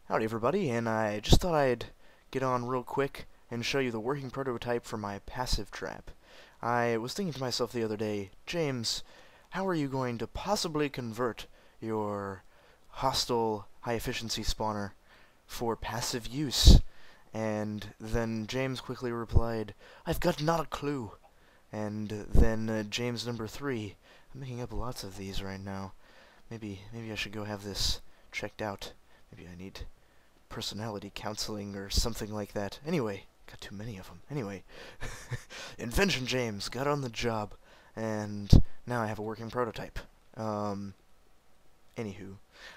Howdy everybody, and I just thought I'd get on real quick and show you the working prototype for my passive trap. I was thinking to myself the other day, James, how are you going to possibly convert your hostile high-efficiency spawner for passive use? And then James quickly replied, I've got not a clue. And then James number 3, I'm making up lots of these right now. Maybe I should go have this checked out. Maybe I need personality counseling or something like that. Anyway, got too many of them. Anyway, Invention James got on the job, and now I have a working prototype. Anywho,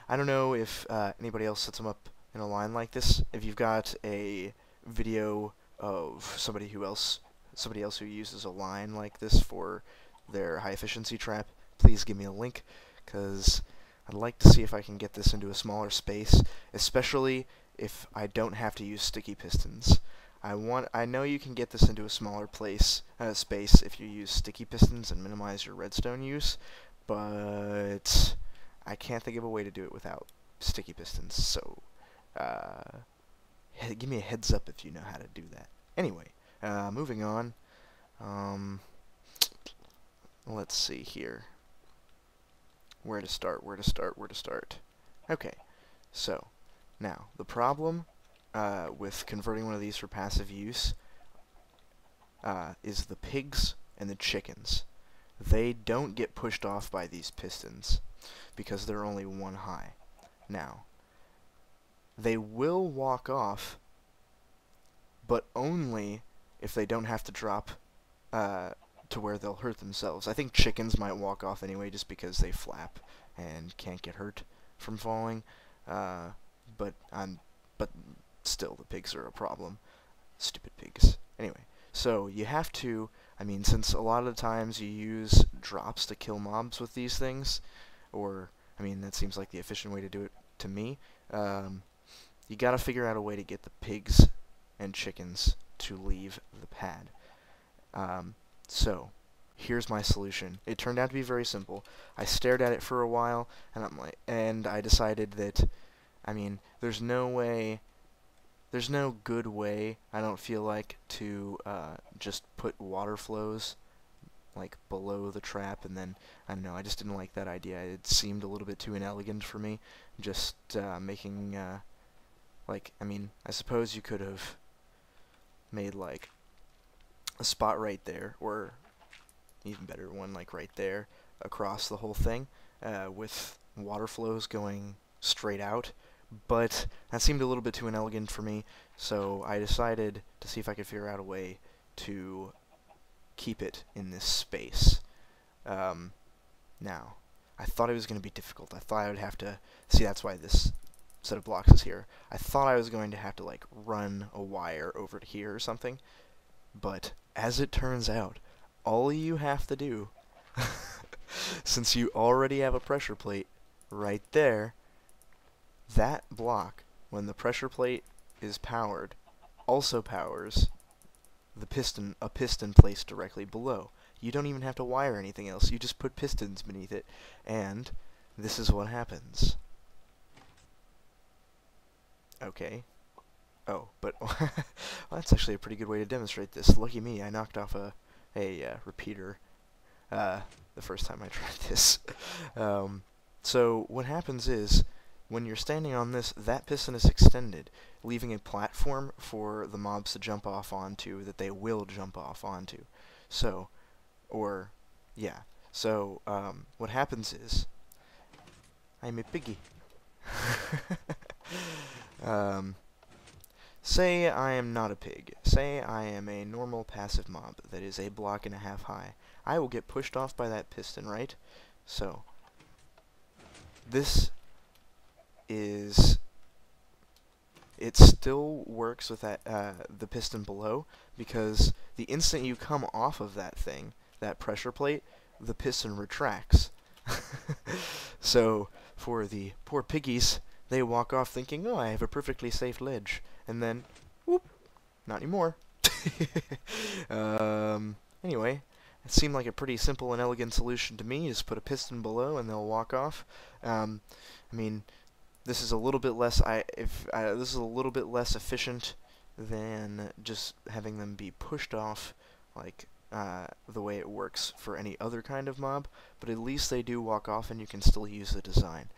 I don't know if anybody else sets them up in a line like this. If you've got a video of somebody else who uses a line like this for their high efficiency trap, please give me a link, because I'd like to see if I can get this into a smaller space, especially if I don't have to use sticky pistons. I know you can get this into a smaller space if you use sticky pistons and minimize your redstone use, but I can't think of a way to do it without sticky pistons, so give me a heads up if you know how to do that. Anyway, moving on, let's see here. Where to start? Okay, so, now, the problem with converting one of these for passive use is the pigs and the chickens. They don't get pushed off by these pistons because they're only 1 high. Now, they will walk off, but only if they don't have to drop to where they'll hurt themselves. I think chickens might walk off anyway just because they flap and can't get hurt from falling. But still, the pigs are a problem. Stupid pigs. Anyway, so you have to, since a lot of the times you use drops to kill mobs with these things, or, that seems like the efficient way to do it to me, you gotta figure out a way to get the pigs and chickens to leave the pad. So, here's my solution. It turned out to be very simple. I stared at it for a while, and I decided that, there's no good way, I don't feel like, to just put water flows like below the trap, and then, I don't know, I just didn't like that idea. It seemed a little bit too inelegant for me, just making, I suppose you could have made, like, a spot right there, or even better, one like right there, across the whole thing, with water flows going straight out, but that seemed a little bit too inelegant for me, so I decided to see if I could figure out a way to keep it in this space. Now, I thought it was going to be difficult. I thought I would have to, see, that's why this set of blocks is here. I thought I was going to have to, like, run a wire over to here or something, but as it turns out, all you have to do, since you already have a pressure plate right there, that block, when the pressure plate is powered, also powers a piston placed directly below. You don't even have to wire anything else, you just put pistons beneath it, and this is what happens. Okay. Oh, but well, that's actually a pretty good way to demonstrate this. Lucky me, I knocked off a repeater the first time I tried this. So what happens is, when you're standing on this, that piston is extended, leaving a platform for the mobs to jump off onto, that they will jump off onto. So, what happens is, I'm a piggy. Say I am not a pig. Say I am a normal passive mob that is a block and a half high. I will get pushed off by that piston, right? So, it still works with that the piston below, because the instant you come off of that thing, that pressure plate, the piston retracts. So, for the poor piggies, they walk off thinking, oh, I have a perfectly safe ledge. And then, whoop, not anymore. Anyway, it seemed like a pretty simple and elegant solution to me. Just put a piston below and they'll walk off. this is a little bit less this is a little bit less efficient than just having them be pushed off like the way it works for any other kind of mob, but at least they do walk off and you can still use the design.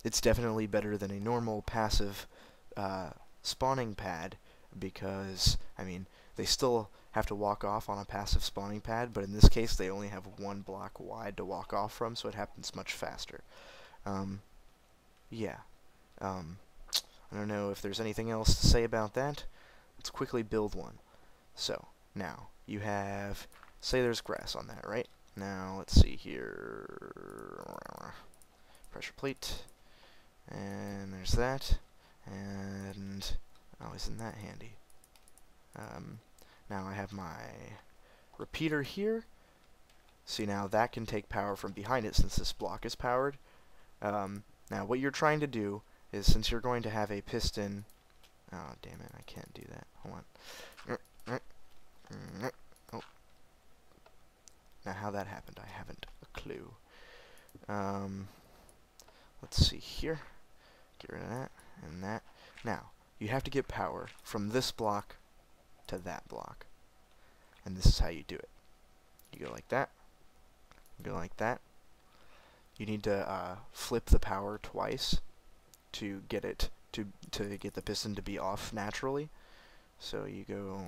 It's definitely better than a normal passive spawning pad, because, I mean, they still have to walk off on a passive spawning pad, but in this case they only have one block wide to walk off from, so it happens much faster. Yeah. I don't know if there's anything else to say about that. Let's quickly build one. So, now, you have, say there's grass on that, right? Now, let's see here. Pressure plate. And there's that. And, oh, isn't that handy? Now I have my repeater here. See, now that can take power from behind it since this block is powered. Now, what you're trying to do is, since you're going to have a piston... Oh, damn it, I can't do that. Hold on. Oh. Now, how that happened, I haven't a clue. Let's see here. Get rid of that and that. Now, you have to get power from this block to that block. And this is how you do it. You go like that. You go like that. You need to flip the power twice to get it to get the piston to be off naturally. So you go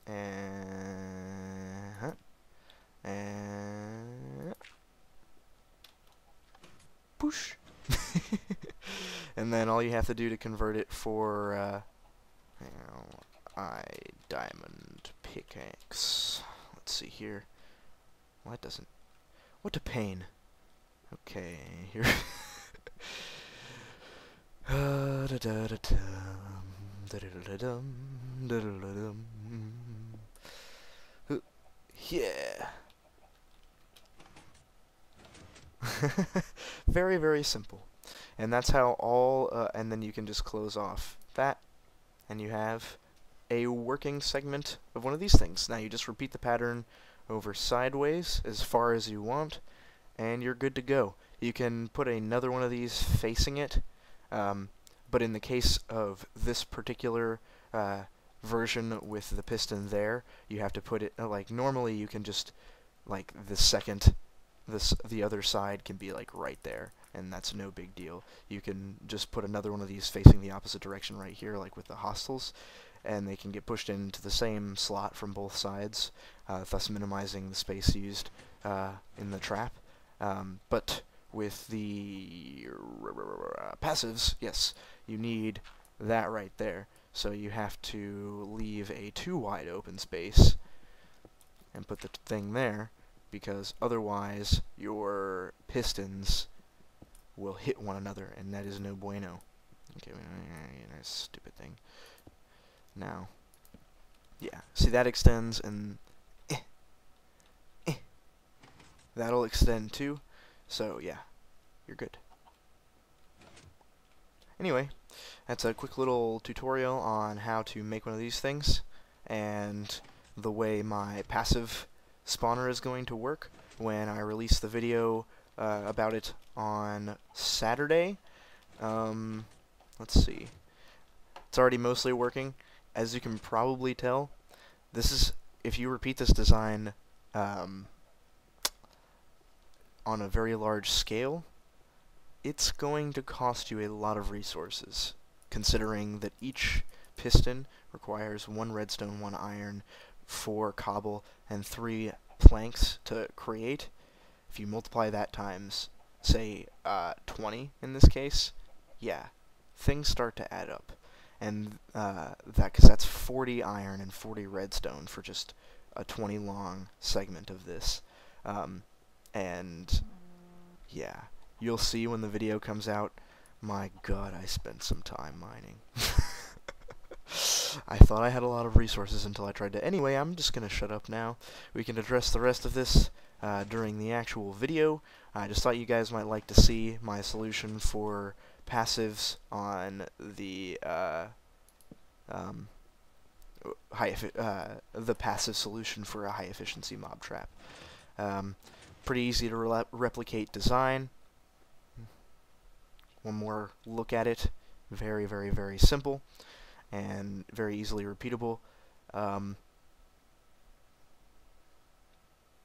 and push. And then all you have to do to convert it for diamond pickaxe. Let's see here. Well, that doesn't. What a pain. Okay, here. Yeah. Very, very simple. And that's how all, and then you can just close off that, and you have a working segment of one of these things. Now you just repeat the pattern over sideways as far as you want, and you're good to go. You can put another one of these facing it, but in the case of this particular version with the piston there, you have to put it, like, normally you can just, like, the other side can be, like, right there, and that's no big deal. You can just put another one of these facing the opposite direction right here, like with the hostiles, and they can get pushed into the same slot from both sides, thus minimizing the space used in the trap. But with the passives, yes, you need that right there. So you have to leave a too wide open space and put the thing there, because otherwise your pistons will hit one another, and that is no bueno. Okay, nice stupid thing. Now, yeah, see, that extends, and that'll extend too, so yeah, you're good. Anyway, that's a quick little tutorial on how to make one of these things, and the way my passive spawner is going to work when I release the video about it on Saturday. Let's see. It's already mostly working. As you can probably tell, this is, if you repeat this design on a very large scale, it's going to cost you a lot of resources, considering that each piston requires 1 redstone, 1 iron, 4 cobble, and 3 planks to create. If you multiply that times, say, 20 in this case, yeah, things start to add up. And because that's 40 iron and 40 redstone for just a 20 long segment of this. And yeah, you'll see when the video comes out, my god, I spent some time mining. I thought I had a lot of resources until I tried to. Anyway, I'm just going to shut up now. We can address the rest of this during the actual video. I just thought you guys might like to see my solution for passives on the the passive solution for a high efficiency mob trap. Pretty easy to replicate design. one more look at it. Very, very, very simple and very easily repeatable.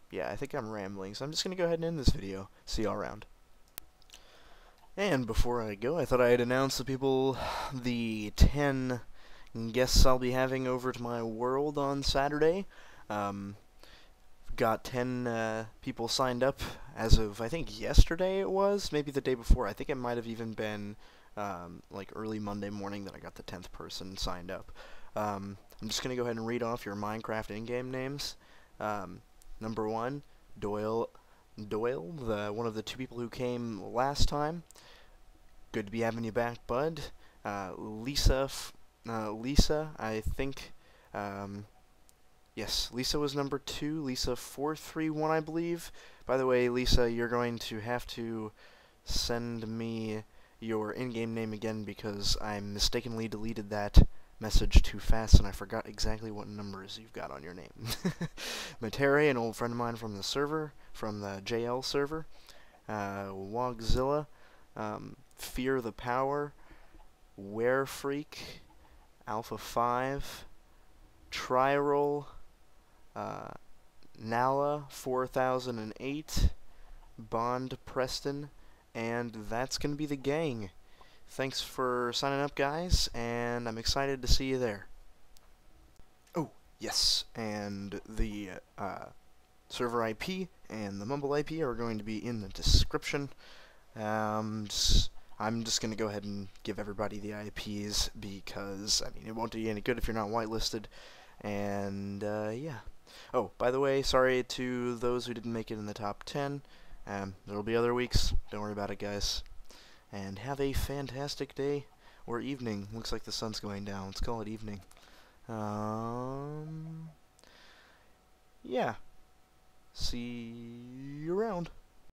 Yeah, I think I'm rambling, so I'm just going to go ahead and end this video. See y'all around. And before I go, I thought I'd announce to people the 10 guests I'll be having over to my world on Saturday. Got 10 people signed up as of, I think, yesterday it was, maybe the day before. I think it might have even been like early Monday morning that I got the 10th person signed up. I'm just going to go ahead and read off your Minecraft in-game names. Number 1, Doyle, one of the 2 people who came last time. Good to be having you back, bud. Lisa, I think, yes, Lisa was number 2, Lisa431, I believe. By the way, Lisa, you're going to have to send me your in-game name again because I mistakenly deleted that message too fast and I forgot exactly what numbers you've got on your name. Metere, an old friend of mine from the server, from the JL server. Wogzilla, Fear the Power, Werefreak, Alpha 5, Triroll, Nala 4008, bondpreston, and that's going to be the gang. Thanks for signing up, guys, and I'm excited to see you there. Oh, yes, and the server IP and the Mumble IP are going to be in the description. I'm just going to go ahead and give everybody the IPs because, I mean, it won't do you any good if you're not whitelisted. And, yeah. Oh, by the way, sorry to those who didn't make it in the top 10. There'll be other weeks. Don't worry about it, guys. And have a fantastic day. Or evening. Looks like the sun's going down. Let's call it evening. Yeah. See you around.